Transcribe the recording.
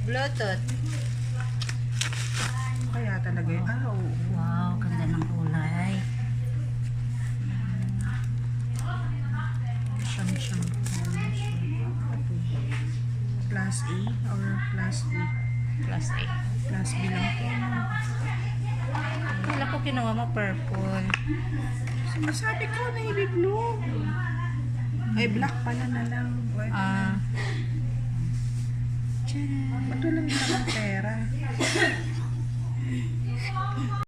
Bluetooth. Kaya talaga yun. Ah, oo. Wow, ganda ng kulay. Siyang. Class A or Class B? Class A. Class B lang po. Kala ko kinuha mo purple. Sabi ko, navy blue. Ay, black pala na lang. Ah, Ba't walang naman pera?